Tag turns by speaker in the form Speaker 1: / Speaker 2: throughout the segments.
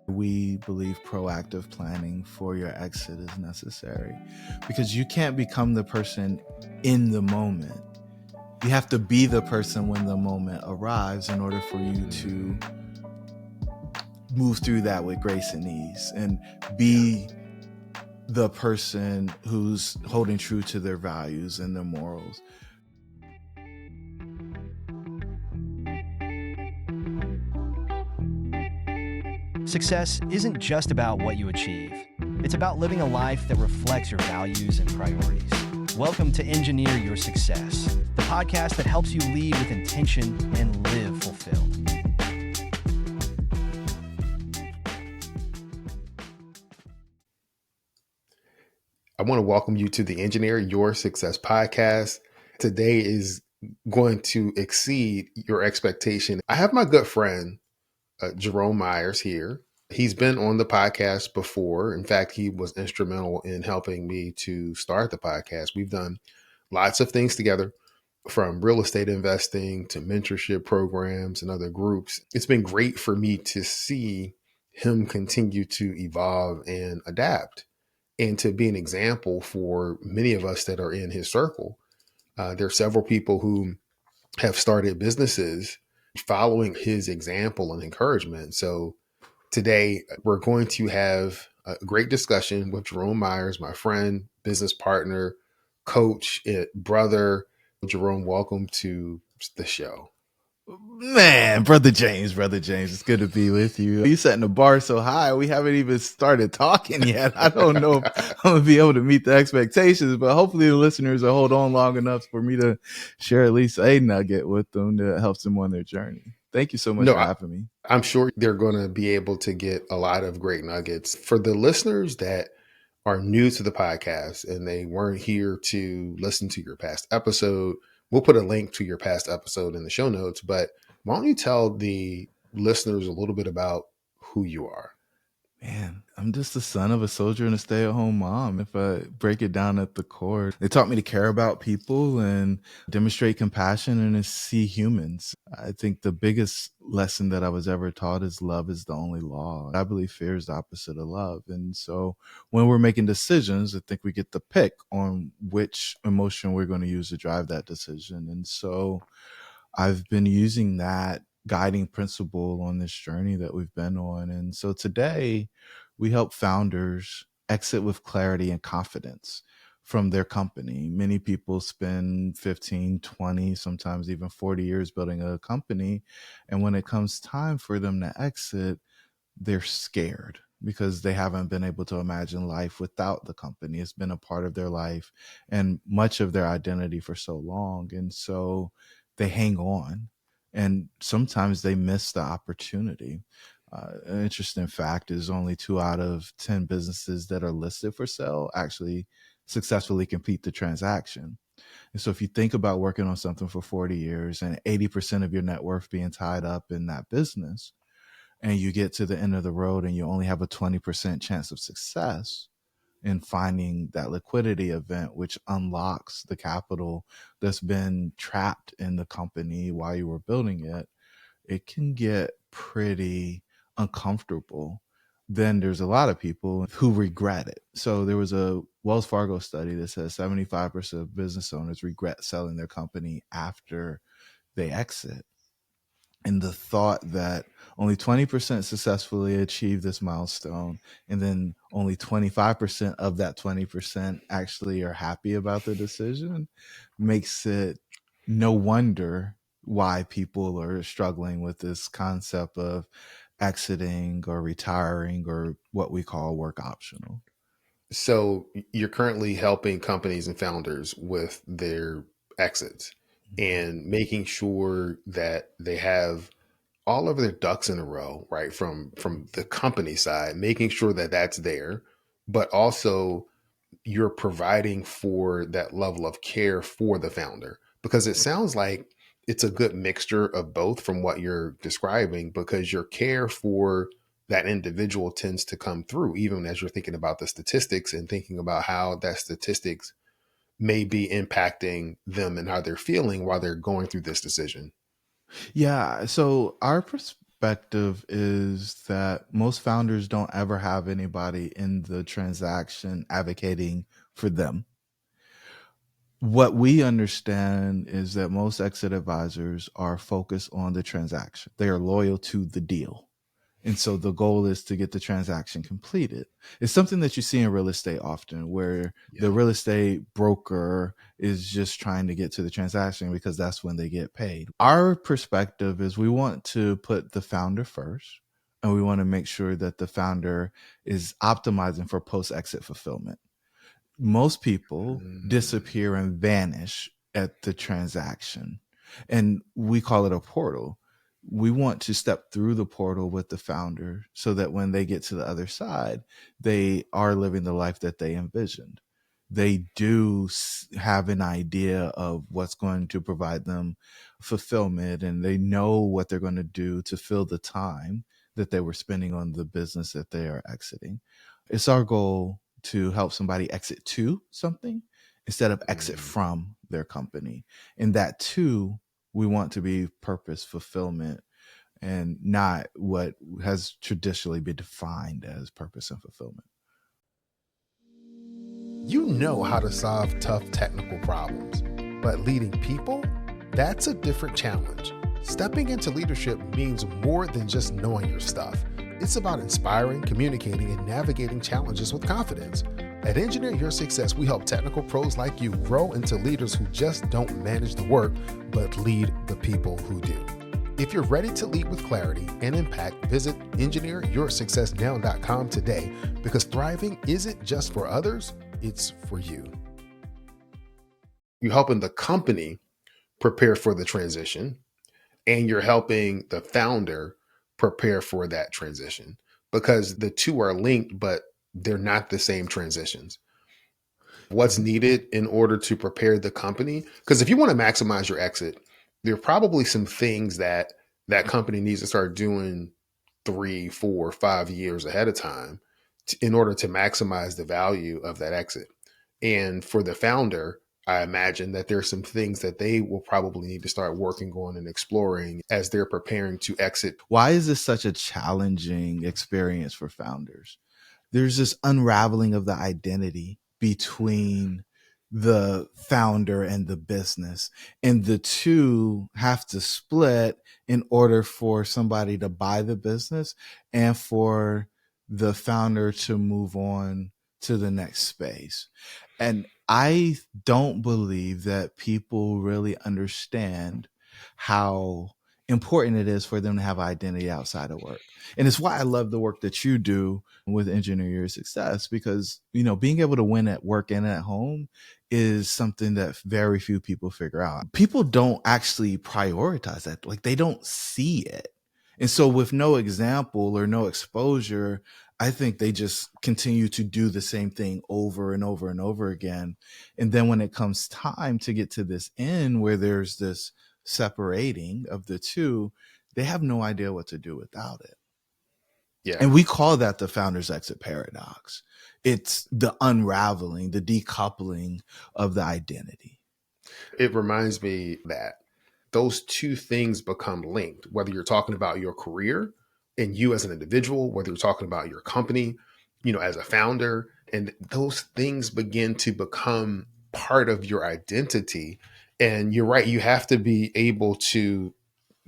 Speaker 1: We believe proactive planning for your exit is necessary because you can't become the person in the moment. You have to be the person when the moment arrives in order for you to move through that with grace and ease and be the person who's holding true to their values and their morals.
Speaker 2: Success isn't just about what you achieve. It's about living a life that reflects your values and priorities. Welcome to Engineer Your Success, the podcast that helps you lead with intention and live fulfilled.
Speaker 3: I want to welcome you to the Engineer Your Success podcast. Today is going to exceed your expectation. I have my good friend, Jerome Myers here. He's been on the podcast before. In fact, he was instrumental in helping me to start the podcast. We've done lots of things together, from real estate investing to mentorship programs and other groups. It's been great for me to see him continue to evolve and adapt, and to be an example for many of us that are in his circle. There are several people who have started businesses following his example and encouragement. So today we're going to have a great discussion with Jerome Myers, my friend, business partner, coach, brother. Jerome, welcome to the show.
Speaker 1: Man, Brother James, it's good to be with you. You setting the bar so high, we haven't even started talking yet. I don't know if I'm going to be able to meet the expectations, but hopefully the listeners will hold on long enough for me to share at least a nugget with them that helps them on their journey. Thank you so much for having me.
Speaker 3: I'm sure they're going to be able to get a lot of great nuggets. For the listeners that are new to the podcast and they weren't here to listen to your past episode, we'll put a link to your past episode in the show notes. But why don't you tell the listeners a little bit about who you are?
Speaker 1: Man, I'm just the son of a soldier and a stay-at-home mom. If I break it down at the core, they taught me to care about people and demonstrate compassion and to see humans. I think the biggest lesson that I was ever taught is love is the only law. I believe fear is the opposite of love. And so when we're making decisions, I think we get to pick on which emotion we're going to use to drive that decision. And so I've been using that guiding principle on this journey that we've been on. And so today we help founders exit with clarity and confidence from their company. Many people spend 15, 20, sometimes even 40 years building a company. And when it comes time for them to exit, they're scared because they haven't been able to imagine life without the company. It's been a part of their life and much of their identity for so long. And so they hang on and sometimes they miss the opportunity. An interesting fact is only 2 out of 10 businesses that are listed for sale actually successfully complete the transaction. And so if you think about working on something for 40 years and 80% of your net worth being tied up in that business, and you get to the end of the road and you only have a 20% chance of success in finding that liquidity event, which unlocks the capital that's been trapped in the company while you were building it, it can get pretty uncomfortable. Then there's a lot of people who regret it. So there was a Wells Fargo study that says 75% of business owners regret selling their company after they exit. And the thought that only 20% successfully achieve this milestone, and then only 25% of that 20% actually are happy about the decision, makes it no wonder why people are struggling with this concept of exiting or retiring or what we call work optional.
Speaker 3: So you're currently helping companies and founders with their exits and making sure that they have all of their ducks in a row, right? From the company side, making sure that that's there, but also you're providing for that level of care for the founder, because it sounds like it's a good mixture of both from what you're describing, because your care for that individual tends to come through even as you're thinking about the statistics and thinking about how that statistics may be impacting them and how they're feeling while they're going through this decision.
Speaker 1: Yeah. So our perspective is that most founders don't ever have anybody in the transaction advocating for them. What we understand is that most exit advisors are focused on the transaction. They are loyal to the deal. And so the goal is to get the transaction completed. It's something that you see in real estate often, where the real estate broker is just trying to get to the transaction because that's when they get paid. Our perspective is we want to put the founder first, and we want to make sure that the founder is optimizing for post-exit fulfillment. Most people disappear and vanish at the transaction, and we call it a portal. We want to step through the portal with the founder so that when they get to the other side, they are living the life that they envisioned. They do have an idea of what's going to provide them fulfillment, and they know what they're going to do to fill the time that they were spending on the business that they are exiting. It's our goal to help somebody exit to something instead of exit from their company. And that too, we want to be purpose fulfillment and not what has traditionally been defined as purpose and fulfillment.
Speaker 3: You know how to solve tough technical problems, but leading people, that's a different challenge. Stepping into leadership means more than just knowing your stuff. It's about inspiring, communicating, and navigating challenges with confidence. At Engineer Your Success, we help technical pros like you grow into leaders who just don't manage the work, but lead the people who do. If you're ready to lead with clarity and impact, visit engineeryoursuccessnow.com today, because thriving isn't just for others, it's for you. You're helping the company prepare for the transition, and you're helping the founder prepare for that transition, because the two are linked, but they're not the same transitions. What's needed in order to prepare the company? Because if you want to maximize your exit, there are probably some things that that company needs to start doing 3, 4, 5 years ahead of time in order to maximize the value of that exit. And for the founder, I imagine that there's some things that they will probably need to start working on and exploring as they're preparing to exit.
Speaker 1: Why is this such a challenging experience for founders? There's this unraveling of the identity between the founder and the business, and the two have to split in order for somebody to buy the business and for the founder to move on to the next space. And I don't believe that people really understand how important it is for them to have identity outside of work. And it's why I love the work that you do with Engineer Your Success, because, you know, being able to win at work and at home is something that very few people figure out. People don't actually prioritize that. Like, they don't see it. And so with no example or no exposure, I think they just continue to do the same thing over and over and over again. And then when it comes time to get to this end where there's this separating of the two, they have no idea what to do without it.
Speaker 3: Yeah.
Speaker 1: And we call that the founder's exit paradox. It's the unraveling, the decoupling of the identity.
Speaker 3: It reminds me that those two things become linked, whether you're talking about your career and you as an individual, whether you're talking about your company, you know, as a founder, and those things begin to become part of your identity. And you're right, you have to be able to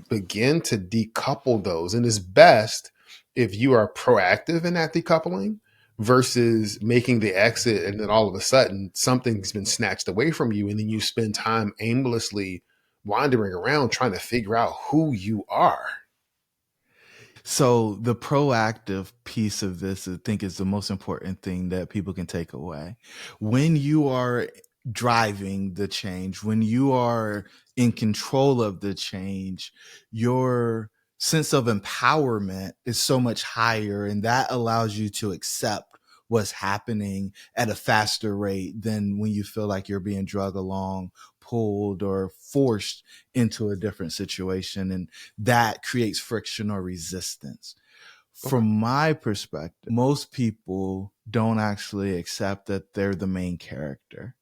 Speaker 3: begin to decouple those. And it's best if you are proactive in that decoupling versus making the exit and then all of a sudden something's been snatched away from you, and then you spend time aimlessly wandering around trying to figure out who you are.
Speaker 1: So the proactive piece of this, I think, is the most important thing that people can take away. When you are driving the change, when you are in control of the change, your sense of empowerment is so much higher, and that allows you to accept what's happening at a faster rate than when you feel like you're being dragged along, pulled, or forced into a different situation. And that creates friction or resistance. From my perspective, most people don't actually accept that they're the main character.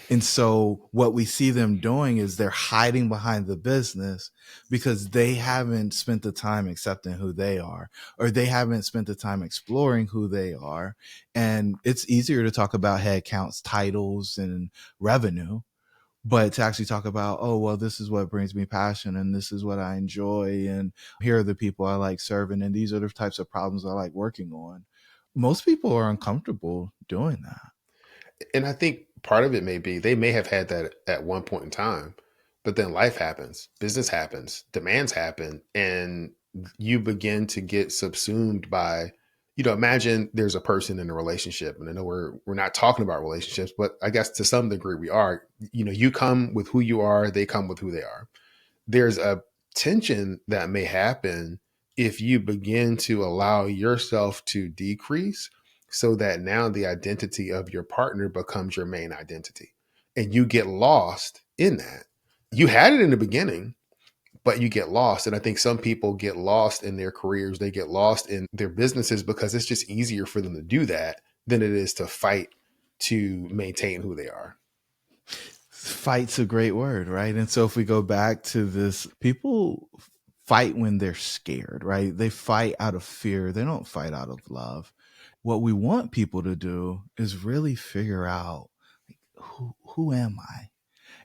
Speaker 1: And so what we see them doing is they're hiding behind the business because they haven't spent the time accepting who they are, or they haven't spent the time exploring who they are. And it's easier to talk about head counts, titles, and revenue, but to actually talk about, oh, well, this is what brings me passion and this is what I enjoy. And here are the people I like serving. And these are the types of problems I like working on. Most people are uncomfortable doing that.
Speaker 3: And I think part of it may be they may have had that at one point in time, but then life happens, business happens, demands happen, and you begin to get subsumed by, imagine there's a person in a relationship, and I know we're not talking about relationships, but I guess to some degree we are. You come with who you are, they come with who they are. There's a tension that may happen if you begin to allow yourself to decrease so that now the identity of your partner becomes your main identity and you get lost in that. You had it in the beginning, but you get lost. And I think some people get lost in their careers, they get lost in their businesses because it's just easier for them to do that than it is to fight to maintain who they are.
Speaker 1: Fight's a great word, right? And so if we go back to this, people fight when they're scared, right? They fight out of fear. They don't fight out of love. What we want people to do is really figure out, who am I?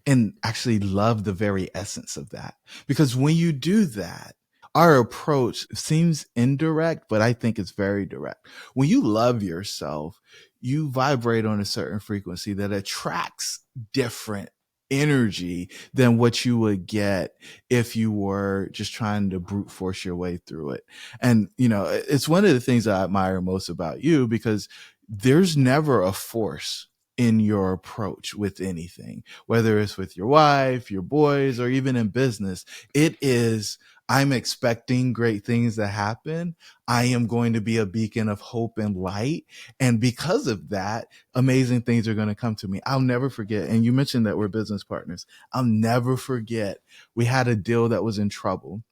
Speaker 1: And actually love the very essence of that. Because when you do that, our approach seems indirect, but I think it's very direct. When you love yourself, you vibrate on a certain frequency that attracts different energy than what you would get if you were just trying to brute force your way through it. And, it's one of the things I admire most about you, because there's never a force in your approach with anything, whether it's with your wife, your boys, or even in business. It is, I'm expecting great things to happen. I am going to be a beacon of hope and light. And because of that, amazing things are going to come to me. I'll never forget. And you mentioned that we're business partners. I'll never forget. We had a deal that was in trouble.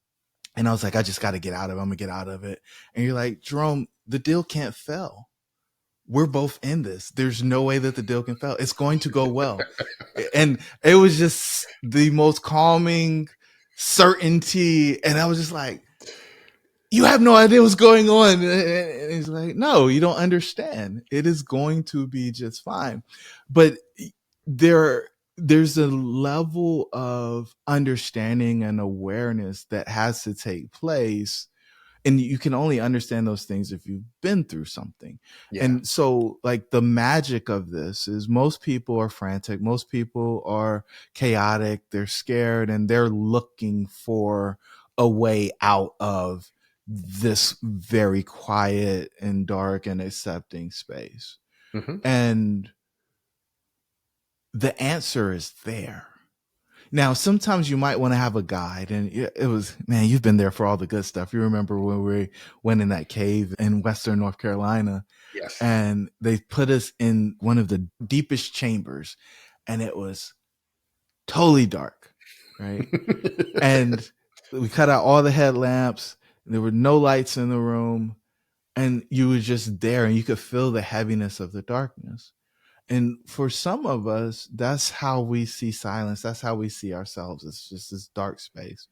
Speaker 1: And I was like, I just got to get out of it. I'm going to get out of it. And you're like, Jerome, the deal can't fail. We're both in this. There's no way that the deal can fail. It's going to go well. And it was just the most calming certainty. And I was just like, you have no idea what's going on. And he's like, no, you don't understand. It is going to be just fine. But there's a level of understanding and awareness that has to take place, and you can only understand those things if you've been through something.
Speaker 3: Yeah.
Speaker 1: And so, like, the magic of this is most people are frantic. Most people are chaotic. They're scared and they're looking for a way out of this very quiet and dark and accepting space.
Speaker 3: Mm-hmm.
Speaker 1: And the answer is there. Now, sometimes you might want to have a guide, and it was, man, you've been there for all the good stuff. You remember when we went in that cave in Western North Carolina,
Speaker 3: Yes.
Speaker 1: and they put us in one of the deepest chambers, and it was totally dark, right? And we cut out all the headlamps. There were no lights in the room, and you were just there, and you could feel the heaviness of the darkness. And for some of us, that's how we see silence. That's how we see ourselves. It's just this dark space.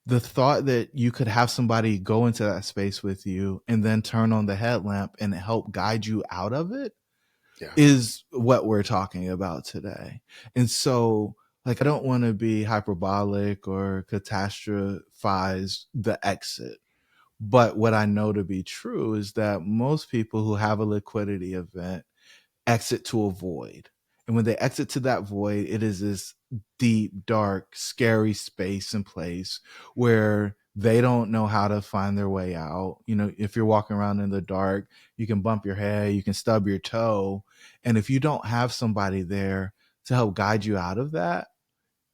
Speaker 1: The thought that you could have somebody go into that space with you and then turn on the headlamp and help guide you out of it is what we're talking about today. And so, like, I don't want to be hyperbolic or catastrophize the exit. But what I know to be true is that most people who have a liquidity event exit to a void. And when they exit to that void, it is this deep, dark, scary space and place where they don't know how to find their way out. If you're walking around in the dark, you can bump your head, you can stub your toe. And if you don't have somebody there to help guide you out of that,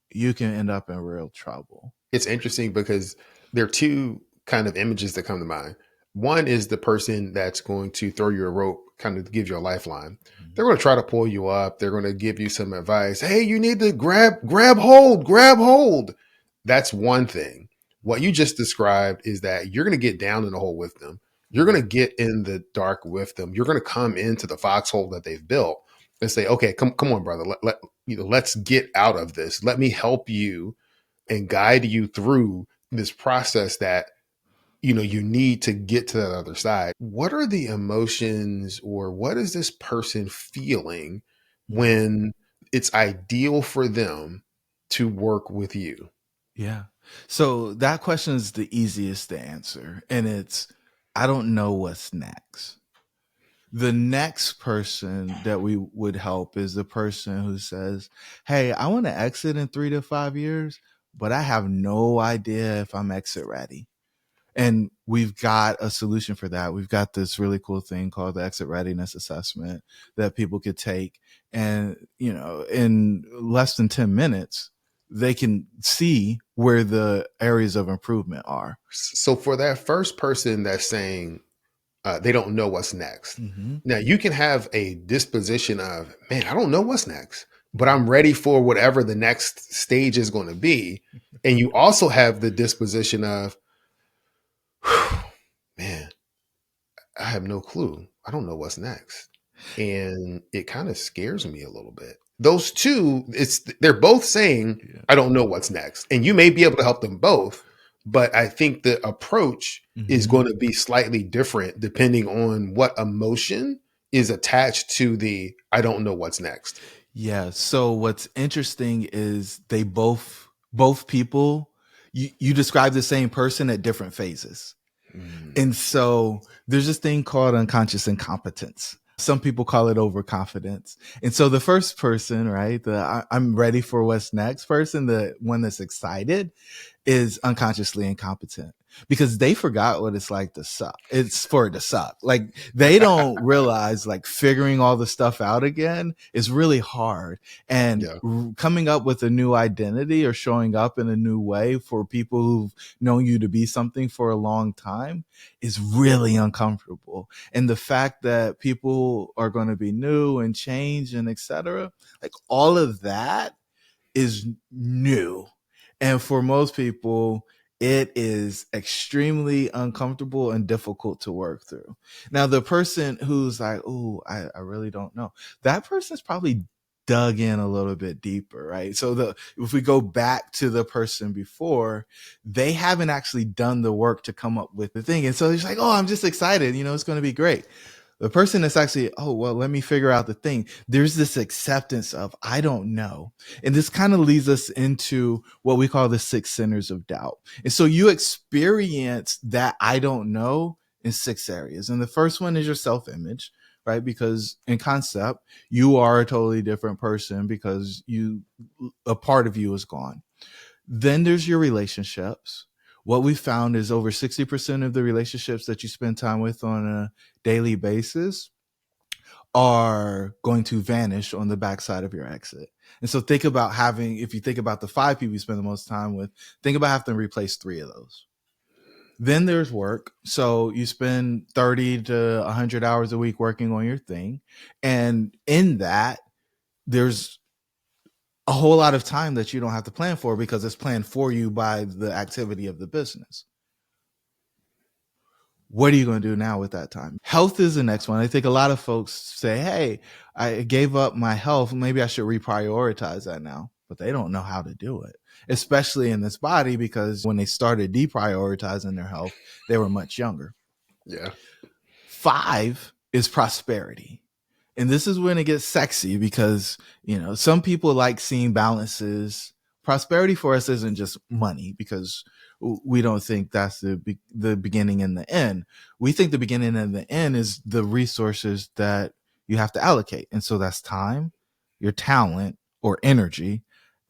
Speaker 1: you can end up in real trouble.
Speaker 3: It's interesting because there are two kind of images that come to mind. One is the person that's going to throw you a rope, kind of give you a lifeline. They're going to try to pull you up. They're going to give you some advice. Hey, you need to grab hold. That's one thing. What you just described is that you're going to get down in the hole with them. You're going to get in the dark with them. You're going to come into the foxhole that they've built. and say, okay, come on, brother. Let's get out of this. Let me help you and guide you through this process that you need to get to that other side. What are the emotions, or what is this person feeling when it's ideal for them to work with you?
Speaker 1: Yeah. So that question is the easiest to answer. And it's, I don't know what's next. The next person that we would help is the person who says, hey, I want to exit in 3 to 5 years, but I have no idea if I'm exit ready. And we've got a solution for that. We've got this really cool thing called the exit readiness assessment that people could take. And, in less than 10 minutes, they can see where the areas of improvement are.
Speaker 3: So for that first person that's saying they don't know what's next,
Speaker 1: Mm-hmm.
Speaker 3: now you can have a disposition of, man, I don't know what's next, but I'm ready for whatever the next stage is going to be. And you also have the disposition of, man, I have no clue. I don't know what's next. And it kind of scares me a little bit. Those two, they're both saying,
Speaker 1: Yeah.
Speaker 3: I don't know what's next. And you may be able to help them both, but I think the approach is going to be slightly different depending on what emotion is attached to the I don't know what's next.
Speaker 1: Yeah. So what's interesting is they both people, you describe the same person at different phases. And so there's this thing called unconscious incompetence. Some people call it overconfidence. And so the first person, right, I'm ready for what's next person, the one that's excited, is unconsciously incompetent because they forgot what it's like to suck. It's for it to suck. Like they don't realize like figuring all the stuff out again is really hard. And coming up with a new identity or showing up in a new way for people who've known you to be something for a long time is really uncomfortable. And the fact that people are going to be new and change and etc., like all of that is new. And for most people, it is extremely uncomfortable and difficult to work through. Now, the person who's like, oh, I really don't know, that person's probably dug in a little bit deeper, right? So if we go back to the person before, they haven't actually done the work to come up with the thing. And so it's like, oh, I'm just excited, it's going to be great. The person that's actually, oh, well, let me figure out the thing. There's this acceptance of, I don't know. And this kind of leads us into what we call the 6 centers of doubt. And so you experience that I don't know in 6 areas. And the first one is your self-image, right? Because in concept, you are a totally different person because a part of you is gone. Then there's your relationships. What we found is over 60% of the relationships that you spend time with on a daily basis are going to vanish on the backside of your exit. And so think about if you think about the 5 people you spend the most time with, think about having to replace 3 of those. Then there's work. So you spend 30 to 100 hours a week working on your thing. And in that, there's a whole lot of time that you don't have to plan for because it's planned for you by the activity of the business. What are you going to do now with that time? Health is the next one. I think a lot of folks say, hey, I gave up my health. Maybe I should reprioritize that now. But they don't know how to do it, especially in this body, because when they started deprioritizing their health, they were much younger.
Speaker 3: Yeah.
Speaker 1: 5 is prosperity. And this is when it gets sexy because, some people like seeing balances. Prosperity for us isn't just money because we don't think that's the beginning and the end. We think the beginning and the end is the resources that you have to allocate. And so that's time, your talent or energy,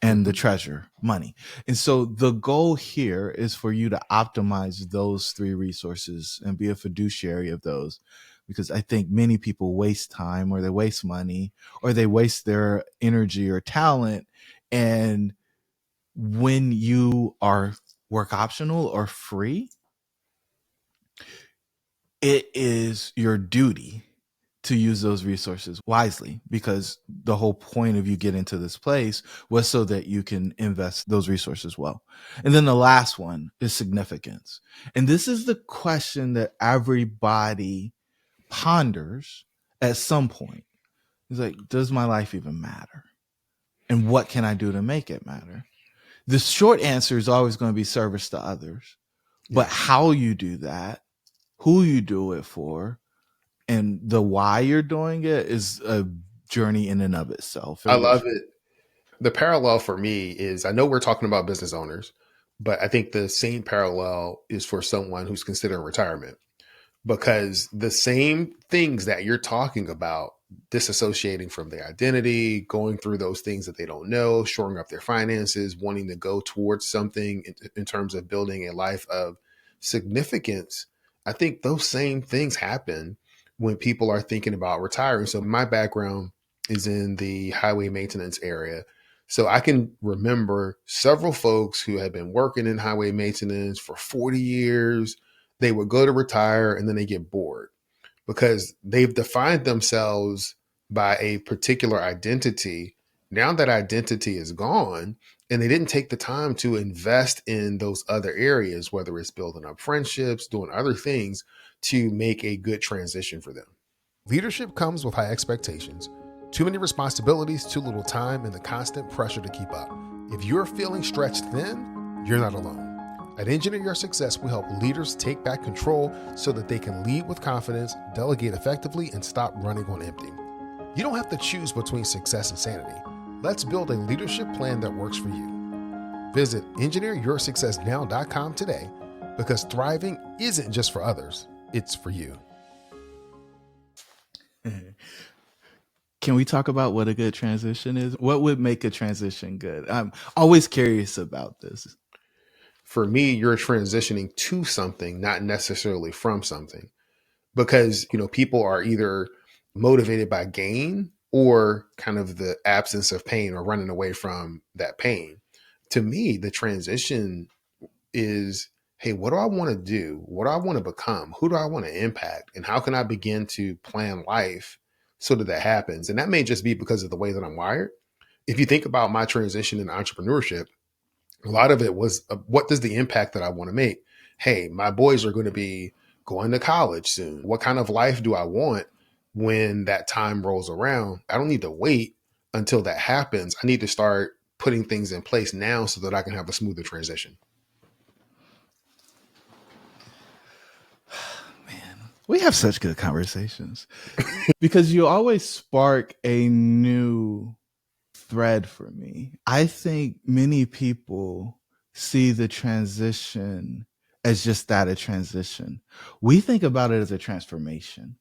Speaker 1: and the treasure, money. And so the goal here is for you to optimize those 3 resources and be a fiduciary of those. Because I think many people waste time or they waste money or they waste their energy or talent. And when you are work optional or free, it is your duty to use those resources wisely, because the whole point of you getting to this place was so that you can invest those resources well. And then the last one is significance. And this is the question that everybody ponders at some point. He's like, does my life even matter? And what can I do to make it matter? The short answer is always going to be service to others. But
Speaker 3: Yeah.
Speaker 1: how you do that, who you do it for, and the why you're doing it is a journey in and of itself.
Speaker 3: I love it. The parallel for me is I know we're talking about business owners, but I think the same parallel is for someone who's considering retirement, because the same things that you're talking about, disassociating from their identity, going through those things that they don't know, shoring up their finances, wanting to go towards something in terms of building a life of significance. I think those same things happen when people are thinking about retiring. So my background is in the highway maintenance area. So I can remember several folks who had been working in highway maintenance for 40 years. They would go to retire and then they get bored because they've defined themselves by a particular identity. Now that identity is gone, and they didn't take the time to invest in those other areas, whether it's building up friendships, doing other things to make a good transition for them. Leadership comes with high expectations, too many responsibilities, too little time, and the constant pressure to keep up. If you're feeling stretched thin, you're not alone. At Engineer Your Success, we help leaders take back control so that they can lead with confidence, delegate effectively, and stop running on empty. You don't have to choose between success and sanity. Let's build a leadership plan that works for you. Visit engineeryoursuccessnow.com today, because thriving isn't just for others, it's for you.
Speaker 1: Can we talk about what a good transition is? What would make a transition good? I'm always curious about this.
Speaker 3: For me, you're transitioning to something, not necessarily from something, because, people are either motivated by gain or kind of the absence of pain or running away from that pain. To me, the transition is, hey, what do I want to do? What do I want to become? Who do I want to impact? And how can I begin to plan life so that that happens? And that may just be because of the way that I'm wired. If you think about my transition in entrepreneurship, a lot of it was, what does the impact that I want to make? Hey, my boys are going to be going to college soon. What kind of life do I want when that time rolls around? I don't need to wait until that happens. I need to start putting things in place now so that I can have a smoother transition.
Speaker 1: Man, we have such good conversations because you always spark a new thread for me. I think many people see the transition as just that, a transition. We think about it as a transformation.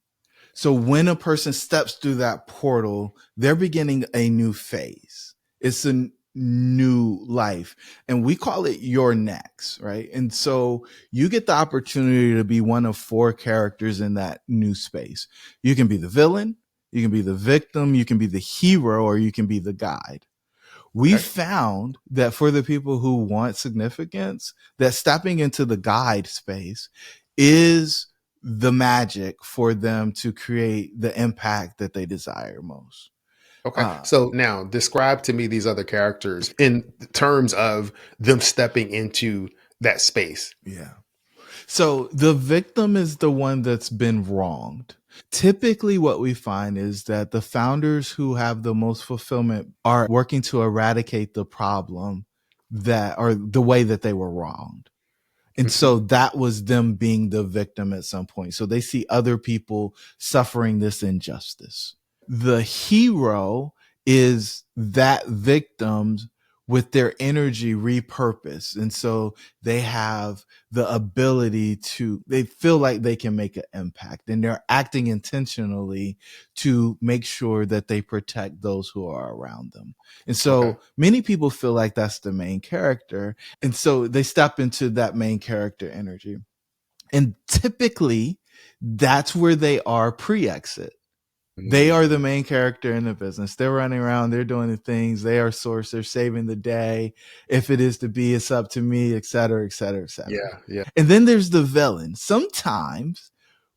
Speaker 1: So when a person steps through that portal, they're beginning a new phase. It's a new life. And we call it your next, right? And so you get the opportunity to be one of four characters in that new space. You can be the villain, you can be the victim, you can be the hero, or you can be the guide. We
Speaker 3: Okay.
Speaker 1: found that for the people who want significance, that stepping into the guide space is the magic for them to create the impact that they desire most.
Speaker 3: Okay. So now describe to me these other characters in terms of them stepping into that space.
Speaker 1: Yeah. So the victim is the one that's been wronged. Typically, what we find is that the founders who have the most fulfillment are working to eradicate the problem that, or the way that they were wronged. And so that was them being the victim at some point. So they see other people suffering this injustice. The hero is that victim with their energy repurposed. And so they have the ability to, they feel like they can make an impact, and they're acting intentionally to make sure that they protect those who are around them. And so many people feel like that's the main character. And so they step into that main character energy. And typically that's where they are pre-exit. They are the main character in the business. They're running around. They're doing the things. They are source. They're saving the day. If it is to be, it's up to me, et cetera, et cetera, et cetera.
Speaker 3: Yeah.
Speaker 1: And then there's the villain. Sometimes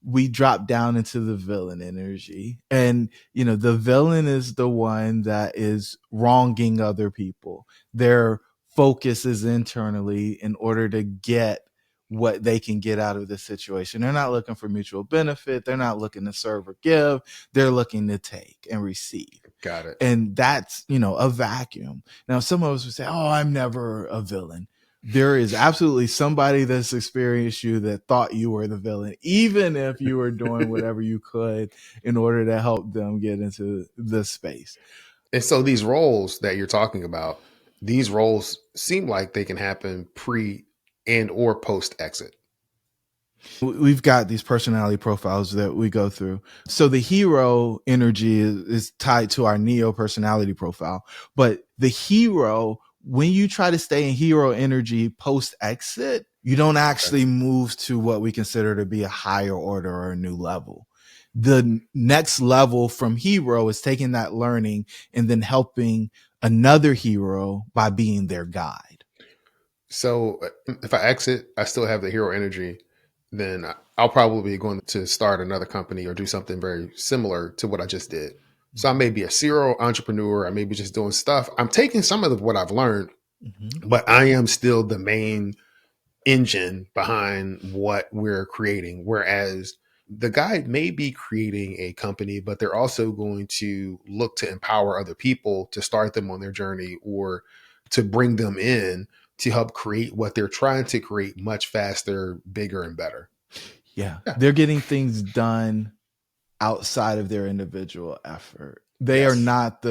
Speaker 1: we drop down into the villain energy. And, the villain is the one that is wronging other people. Their focus is internally in order to get what they can get out of this situation. They're not looking for mutual benefit. They're not looking to serve or give. They're looking to take and receive.
Speaker 3: Got it.
Speaker 1: And that's, a vacuum. Now, some of us would say, oh, I'm never a villain. There is absolutely somebody that's experienced you that thought you were the villain, even if you were doing whatever you could in order to help them get into this space.
Speaker 3: And so these roles that you're talking about, these roles seem like they can happen pre and or post exit.
Speaker 1: We've got these personality profiles that we go through. So the hero energy is tied to our neo personality profile, but the hero, when you try to stay in hero energy post exit, you don't actually move to what we consider to be a higher order or a new level. The next level from hero is taking that learning and then helping another hero by being their guide.
Speaker 3: So if I exit, I still have the hero energy, then I'll probably be going to start another company or do something very similar to what I just did. So I may be a serial entrepreneur. I may be just doing stuff. I'm taking some of what I've learned, but I am still the main engine behind what we're creating. Whereas the guide may be creating a company, but they're also going to look to empower other people to start them on their journey or to bring them in to help create what they're trying to create much faster, bigger, and better.
Speaker 1: Yeah. They're getting things done outside of their individual effort. They
Speaker 3: Yes.
Speaker 1: are not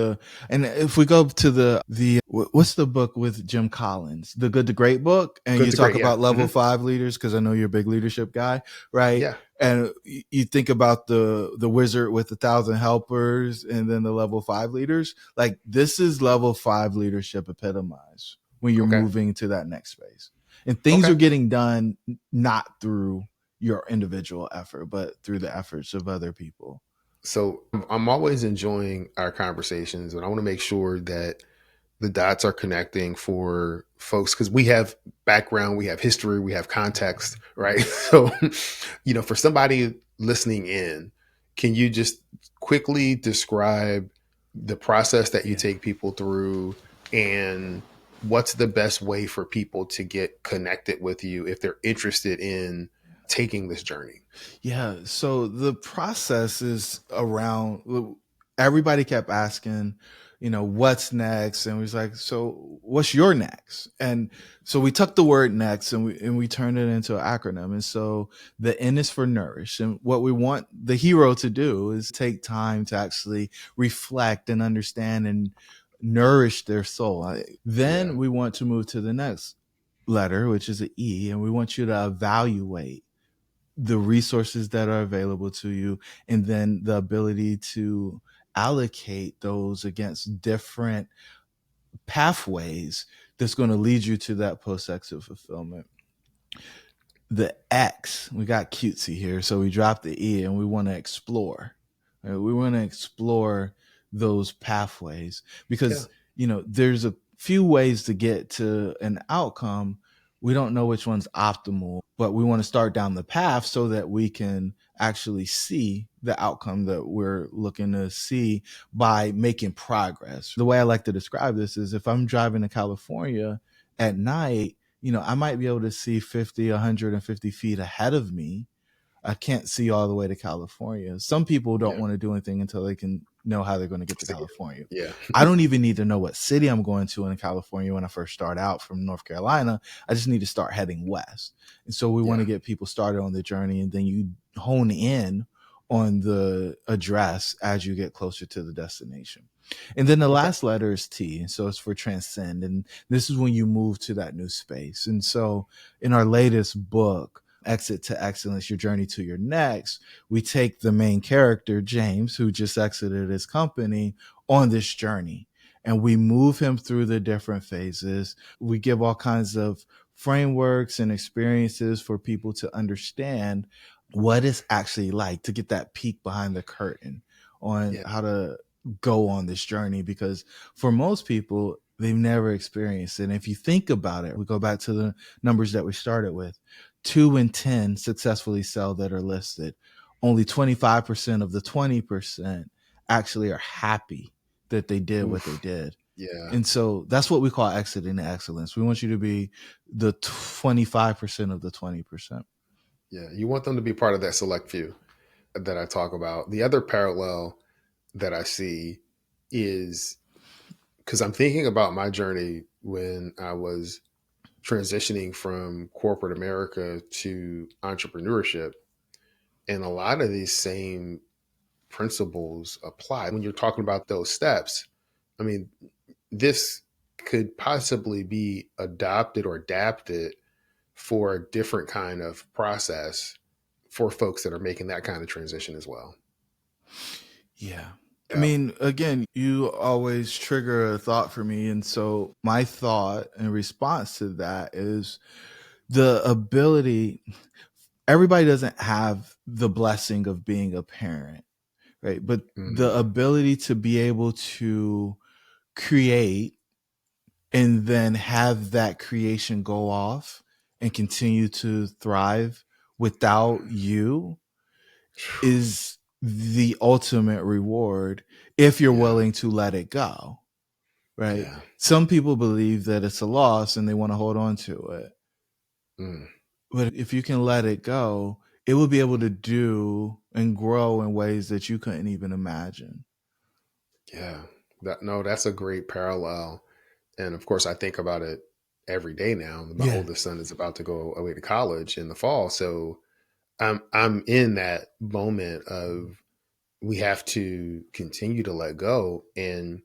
Speaker 1: and if we go to what's the book with Jim Collins, The Good to Great book, and
Speaker 3: Good
Speaker 1: you
Speaker 3: to
Speaker 1: talk
Speaker 3: Great,
Speaker 1: about
Speaker 3: yeah.
Speaker 1: level 5 leaders, because I know you're a big leadership guy, right?
Speaker 3: Yeah.
Speaker 1: And you think about the wizard with 1,000 helpers and then the level 5 leaders. Like, this is level 5 leadership epitomized when you're moving to that next space. And things are getting done not through your individual effort, but through the efforts of other people.
Speaker 3: So I'm always enjoying our conversations, and I want to make sure that the dots are connecting for folks, because we have background, we have history, we have context, right? So, for somebody listening in, can you just quickly describe the process that you take people through, and what's the best way for people to get connected with you if they're interested in taking this journey?
Speaker 1: Yeah. So the process is around, everybody kept asking, what's next? And we was like, so what's your next? And so we took the word next and we turned it into an acronym. And so the N is for Nourish. And what we want the hero to do is take time to actually reflect and understand and nourish their soul. Then we want to move to the next letter, which is an E, and we want you to evaluate the resources that are available to you, and then the ability to allocate those against different pathways that's going to lead you to that post-exit fulfillment. The X, we got cutesy here, so we dropped the E and we want to explore. Right? We want to explore those pathways because, there's a few ways to get to an outcome. We don't know which one's optimal, but we want to start down the path so that we can actually see the outcome that we're looking to see by making progress. The way I like to describe this is, if I'm driving to California at night, I might be able to see 50, 150 feet ahead of me. I can't see all the way to California. Some people don't want to do anything until they can know how they're going to get to California.
Speaker 3: Yeah.
Speaker 1: I don't even need to know what city I'm going to in California when I first start out from North Carolina. I just need to start heading west. And so we want to get people started on the journey, and then you hone in on the address as you get closer to the destination. And then the last letter is T. And so it's for Transcend. And this is when you move to that new space. And so in our latest book, Exit to Excellence, Your Journey to Your Next, we take the main character, James, who just exited his company, on this journey. And we move him through the different phases. We give all kinds of frameworks and experiences for people to understand what it's actually like to get that peek behind the curtain on how to go on this journey, because for most people, they've never experienced it. And if you think about it, we go back to the numbers that we started with. 2 in 10 successfully sell that are listed. Only 25% of the 20% actually are happy that they did what they did.
Speaker 3: Yeah.
Speaker 1: And so that's what we call exiting to excellence. We want you to be the 25% of the 20%.
Speaker 3: Yeah. You want them to be part of that select few that I talk about. The other parallel that I see is because I'm thinking about my journey when I was transitioning from corporate America to entrepreneurship. And a lot of these same principles apply when you're talking about those steps. I mean, this could possibly be adopted or adapted for a different kind of process for folks that are making that kind of transition as well.
Speaker 1: Yeah. I
Speaker 3: Yeah.
Speaker 1: mean, again, you always trigger a thought for me. And so my thought in response to that is the ability, everybody doesn't have the blessing of being a parent, right? But the
Speaker 3: Mm,
Speaker 1: ability to be able to create and then have that creation go off and continue to thrive without you is the ultimate reward if you're
Speaker 3: yeah.
Speaker 1: willing to let it go, right?
Speaker 3: Yeah.
Speaker 1: Some people believe that it's a loss and they want to hold on to it.
Speaker 3: Mm,
Speaker 1: But if you can let it go, it will be able to do and grow in ways that you couldn't even imagine.
Speaker 3: yeah. That's a great parallel. And of course, I think about it every day now. My
Speaker 1: Yeah.
Speaker 3: oldest son is about to go away to college in the fall. So I'm in that moment of we have to continue to let go and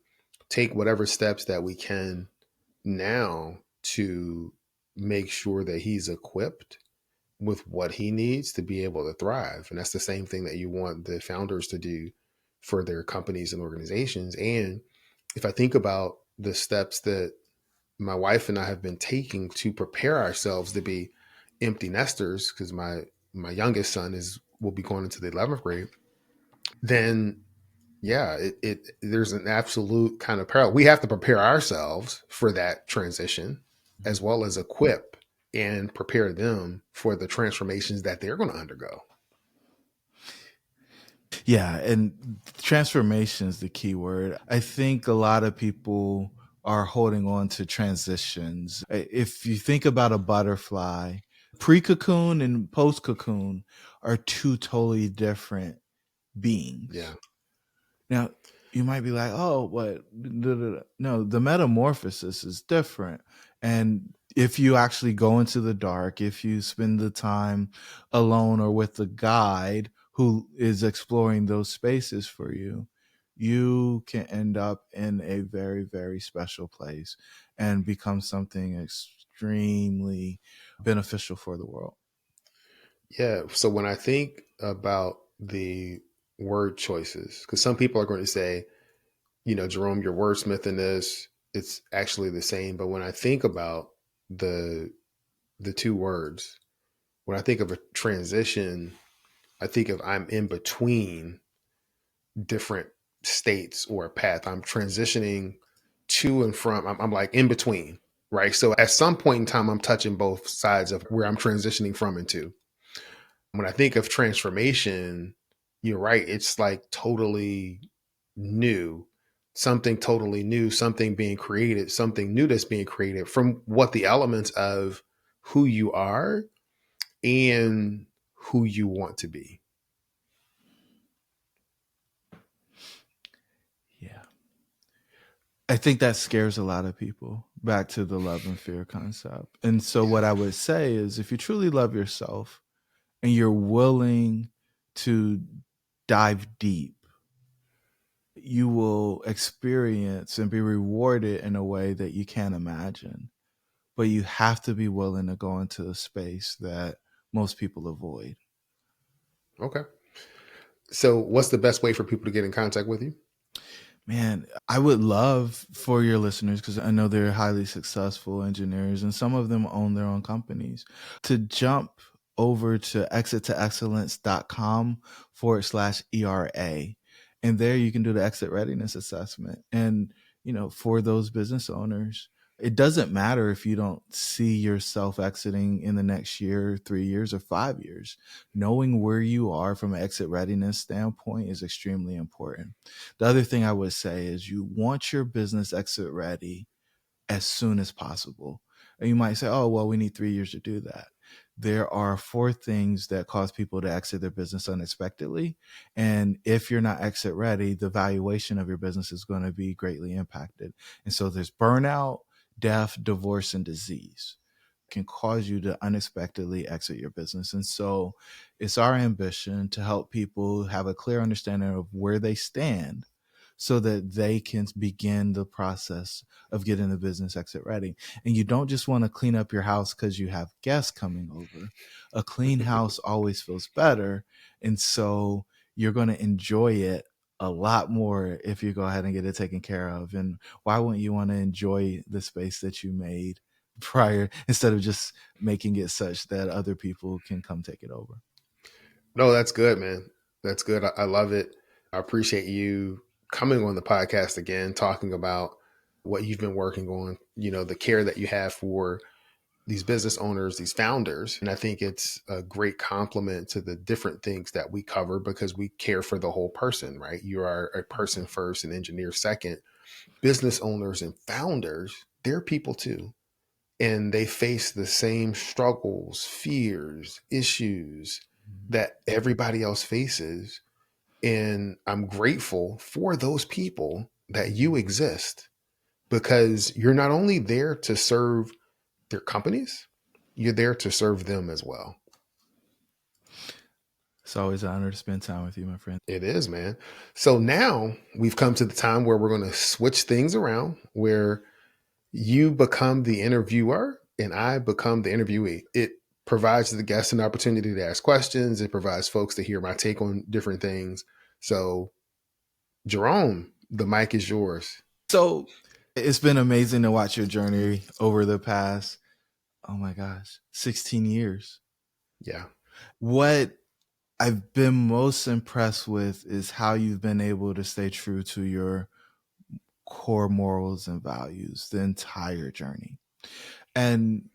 Speaker 3: take whatever steps that we can now to make sure that he's equipped with what he needs to be able to thrive. And that's the same thing that you want the founders to do for their companies and organizations. And if I think about the steps that my wife and I have been taking to prepare ourselves to be empty nesters, because my youngest son is will be going into the 11th grade, then yeah, it there's an absolute kind of parallel. We have to prepare ourselves for that transition as well as equip and prepare them for the transformations that they're going to undergo.
Speaker 1: Yeah, and transformation is the key word. I think a lot of people are holding on to transitions. If you think about a butterfly, pre-cocoon and post-cocoon are two totally different
Speaker 3: Yeah.
Speaker 1: beings. Now, you might be like, oh, what? No, the metamorphosis is different. And if you actually go into the dark, if you spend the time alone or with a guide who is exploring those spaces for you, you can end up in a very, very special place and become something extremely beneficial for the world.
Speaker 3: Yeah. So when I think about the word choices, because some people are going to say, Jerome, you're wordsmithing this. It's actually the same. But when I think about the the two words, when I think of a transition, I think of I'm in between different states or a path. I'm transitioning to and from. I'm like in between, right? So at some point in time, I'm touching both sides of where I'm transitioning from and to. When I think of transformation, you're right. It's like totally new, something totally new, something being created, something new that's being created from what the elements of who you are and who you want to be.
Speaker 1: Yeah. I think that scares a lot of people back to the love and fear concept. And so,
Speaker 3: Yeah.
Speaker 1: what I would say is if you truly love yourself and you're willing to dive deep, you will experience and be rewarded in a way that you can't imagine. But you have to be willing to go into a space that most people avoid.
Speaker 3: Okay. So, what's the best way for people to get in contact with you?
Speaker 1: Man, I would love for your listeners, because I know they're highly successful engineers and some of them own their own companies, to jump over to exittoexcellence.com/ERA. And there you can do the exit readiness assessment. And, for those business owners, It doesn't matter if you don't see yourself exiting in the next year, 3 years, or 5 years. Knowing where you are from an exit readiness standpoint is extremely important. The other thing I would say is you want your business exit ready as soon as possible. And you might say, oh, well, we need 3 years to do that. There are 4 things that cause people to exit their business unexpectedly. And if you're not exit ready, the valuation of your business is going to be greatly impacted. And so there's burnout, death, divorce, and disease can cause you to unexpectedly exit your business. And so it's our ambition to help people have a clear understanding of where they stand so that they can begin the process of getting the business exit ready. And you don't just want to clean up your house because you have guests coming over. A clean house always feels better. And so you're going to enjoy it a lot more if you go ahead and get it taken care of. And why wouldn't you want to enjoy the space that you made prior instead of just making it such that other people can come take it over?
Speaker 3: No, that's good, man. That's good. I love it. I appreciate you coming on the podcast again, talking about what you've been working on, the care that you have for these business owners, these founders. And I think it's a great compliment to the different things that we cover because we care for the whole person, right? You are a person first and engineer second. Business owners and founders, they're people too. And they face the same struggles, fears, issues that everybody else faces. And I'm grateful for those people that you exist because you're not only there to serve their companies, you're there to serve them as well.
Speaker 1: It's always an honor to spend time with you, my friend.
Speaker 3: It is, man. So now we've come to the time where we're going to switch things around, where you become the interviewer and I become the interviewee. It provides the guests an opportunity to ask questions. It provides folks to hear my take on different things. So, Jerome, the mic is yours.
Speaker 1: So it's been amazing to watch your journey over the past, oh my gosh, 16 years.
Speaker 3: Yeah.
Speaker 1: What I've been most impressed with is how you've been able to stay true to your core morals and values the entire journey. And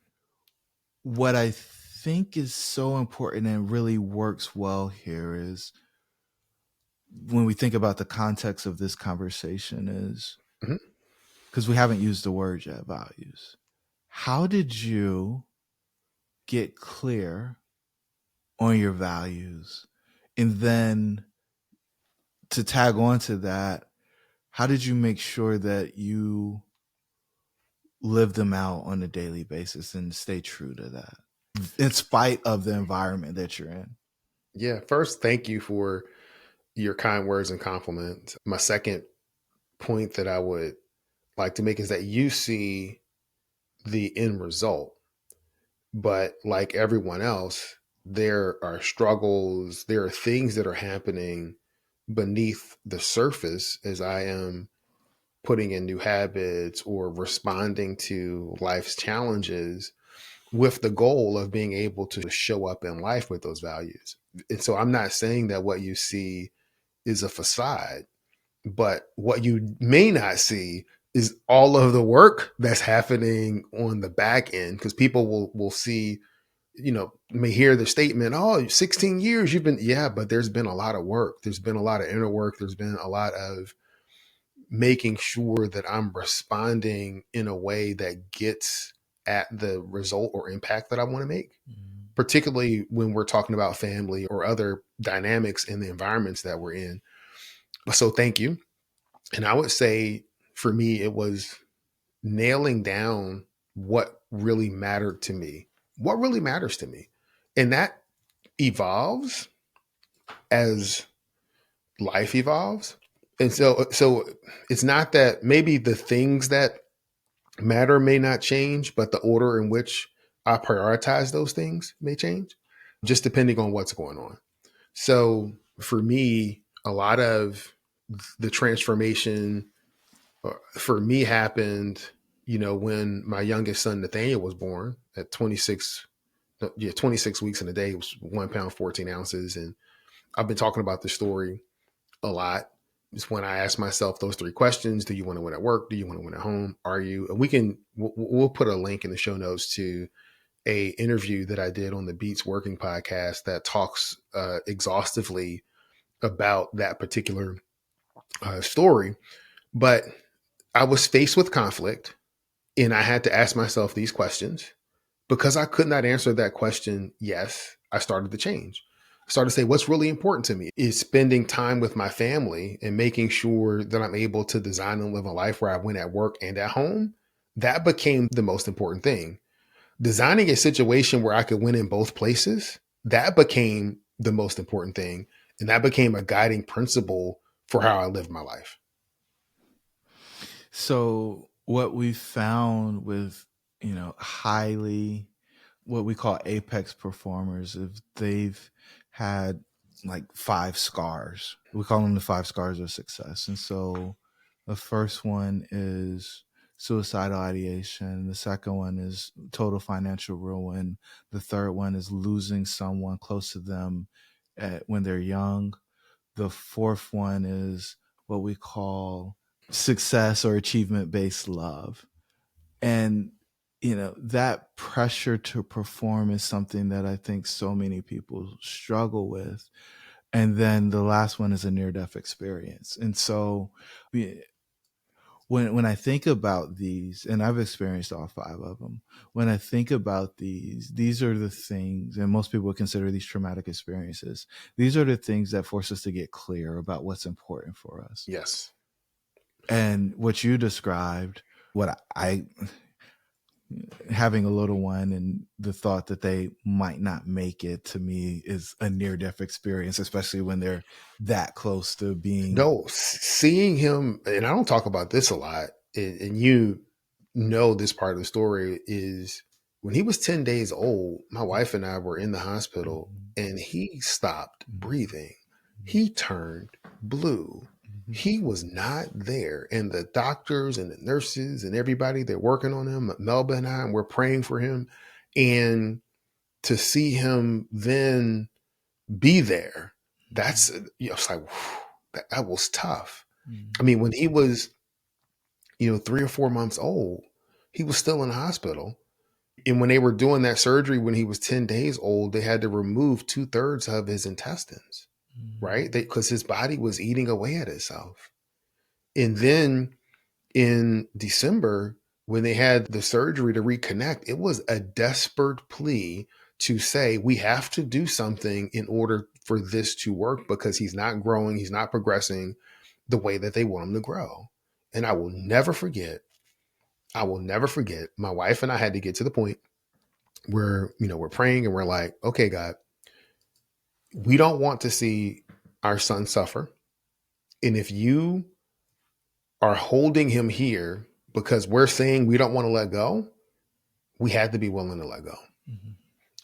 Speaker 1: what I think is so important and really works well here is when we think about the context of this conversation is because we haven't used the word yet, values. How did you get clear on your values? And then to tag on to that, how did you make sure that you live them out on a daily basis and stay true to that in spite of the environment that you're in?
Speaker 3: Yeah. First, thank you for your kind words and compliments. My second point that I would like to make is that you see the end result, but like everyone else, there are struggles, there are things that are happening beneath the surface as I am putting in new habits or responding to life's challenges with the goal of being able to show up in life with those values. And so I'm not saying that what you see is a facade, but what you may not see is all of the work that's happening on the back end, because people will see, may hear the statement, oh, 16 years you've been, yeah, but there's been a lot of work. There's been a lot of inner work. There's been a lot of making sure that I'm responding in a way that gets at the result or impact that I want to make, particularly when we're talking about family or other dynamics in the environments that we're in. So thank you. And I would say for me, it was nailing down what really mattered to me, what really matters to me. And that evolves as life evolves. And so it's not that maybe the things that matter may not change, but the order in which I prioritize those things may change, just depending on what's going on. So for me, a lot of the transformation for me happened, when my youngest son Nathaniel was born at 26 weeks in a day. It was 1 pound 14 ounces, and I've been talking about this story a lot. is when I ask myself those three questions. Do you want to win at work? Do you want to win at home? Are you? And we'll put a link in the show notes to a interview that I did on the Beats Working podcast that talks exhaustively about that particular story. But I was faced with conflict, and I had to ask myself these questions. Because I could not answer that question, yes, I started to change. I started to say, what's really important to me is spending time with my family and making sure that I'm able to design and live a life where I win at work and at home. That became the most important thing. Designing a situation where I could win in both places, that became the most important thing. And that became a guiding principle for how I lived my life.
Speaker 1: So what we found with, highly what we call apex performers, if they've had like 5 scars, we call them the 5 scars of success. And so the first one is suicidal ideation. The second one is total financial ruin. The third one is losing someone close to them when they're young. The fourth one is what we call success or achievement based love. And that pressure to perform is something that I think so many people struggle with. And then the last one is a near death experience. And so when I think about these, and I've experienced all 5 of them, when I think about these are the things, and most people would consider these traumatic experiences. These are the things that force us to get clear about what's important for us.
Speaker 3: Yes.
Speaker 1: And what you described, what I having a little one and the thought that they might not make it, to me is a near-death experience, especially when they're that close to being.
Speaker 3: No, seeing him, and I don't talk about this a lot, and you know this part of the story, is when he was 10 days old, my wife and I were in the hospital, and he stopped breathing. He turned blue. He was not there. And the doctors and the nurses and everybody, they're working on him, Melba and I, and we're praying for him. And to see him then be there, that's, it's like, whew, that was tough. I mean, when he was, 3 or 4 months old, he was still in the hospital. And when they were doing that surgery, when he was 10 days old, they had to remove 2/3 of his intestines, right? Because his body was eating away at itself. And then in December, when they had the surgery to reconnect, it was a desperate plea to say, we have to do something in order for this to work, because he's not growing, he's not progressing the way that they want him to grow. And I will never forget, my wife and I had to get to the point where, we're praying and we're like, okay, God, we don't want to see our son suffer. And if you are holding him here because we're saying we don't want to let go, we had to be willing to let go. Mm-hmm.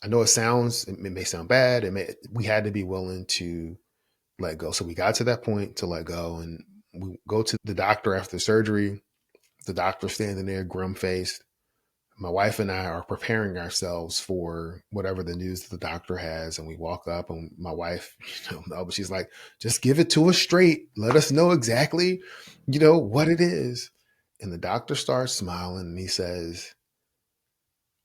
Speaker 3: I know it may sound bad. We had to be willing to let go. So we got to that point to let go, and we go to the doctor after surgery. The doctor standing there, grim faced. My wife and I are preparing ourselves for whatever the news that the doctor has. And we walk up, and my wife, she's like, just give it to us straight. Let us know exactly, what it is. And the doctor starts smiling, and he says,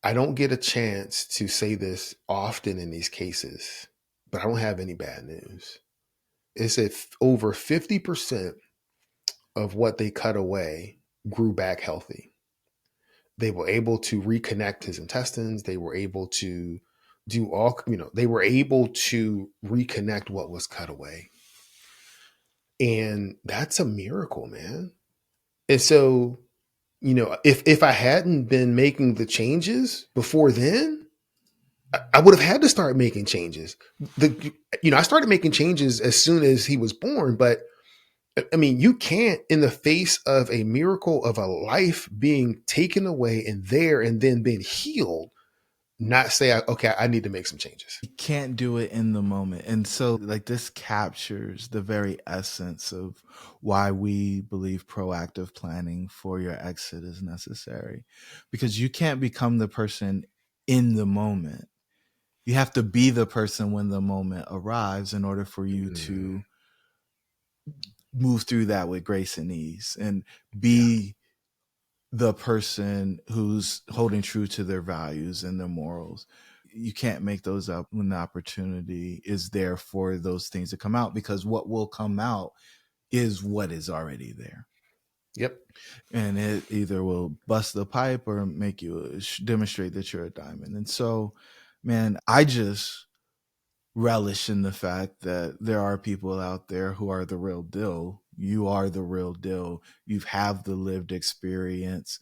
Speaker 3: I don't get a chance to say this often in these cases, but I don't have any bad news. It's if over 50% of what they cut away grew back healthy. They were able to reconnect his intestines. They were able to do they were able to reconnect what was cut away. And that's a miracle, man. And so, if I hadn't been making the before then, I would have had to start making changes. I started making changes as soon as he was born, but I mean, you can't, in the face of a miracle of a life being taken away and then being healed, not say, okay, I need to make some changes.
Speaker 1: You can't do it in the moment. And so this captures the very essence of why we believe proactive planning for your exit is necessary, because you can't become the person in the moment. You have to be the person when the moment arrives in order for you to move through that with grace and ease and
Speaker 3: Yeah.
Speaker 1: be the person who's holding true to their values and their morals. You can't make those up when the opportunity is there for those things to come out, because what will come out is what is already there.
Speaker 3: Yep.
Speaker 1: And it either will bust the pipe or make you demonstrate that you're a diamond. And so, man, I just relish in the fact that there are people out there who are the real deal. You are the real deal. You have the lived experience,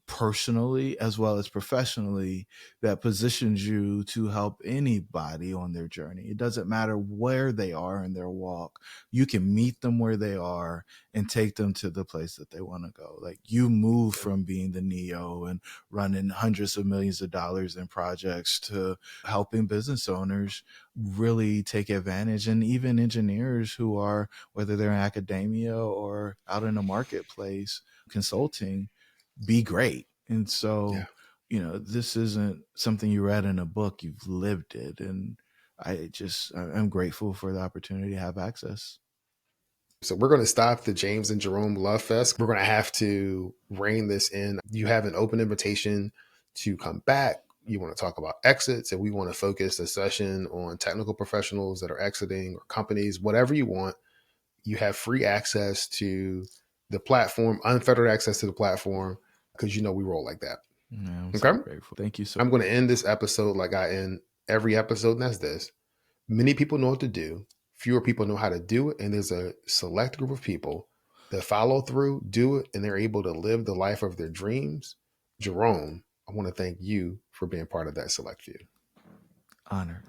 Speaker 1: personally as well as professionally, that positions you to help anybody on their journey. It doesn't matter where they are in their walk. You can meet them where they are and take them to the place that they want to go. Like, you move from being the Neo and running hundreds of millions of dollars in projects to helping business owners really take advantage, and even engineers who are, whether they're in academia or out in the marketplace consulting, be great. And
Speaker 3: Yeah.
Speaker 1: so, this isn't something you read in a book, you've lived it. And I'm grateful for the opportunity to have access.
Speaker 3: So we're going to stop the James and Jerome Love Fest. We're going to have to rein this in. You have an open invitation to come back. You want to talk about exits, and we want to focus the session on technical professionals that are exiting, or companies, whatever you want. You have free access to the platform, unfettered access to the platform, because we roll like that.
Speaker 1: Yeah, I'm
Speaker 3: Okay.
Speaker 1: so grateful. Thank you so
Speaker 3: I'm going to end this episode like I end every episode, and that's this. Many people know what to do. Fewer people know how to do it. And there's a select group of people that follow through, do it, and they're able to live the life of their dreams. Jerome, I want to thank you for being part of that select few.
Speaker 1: honored.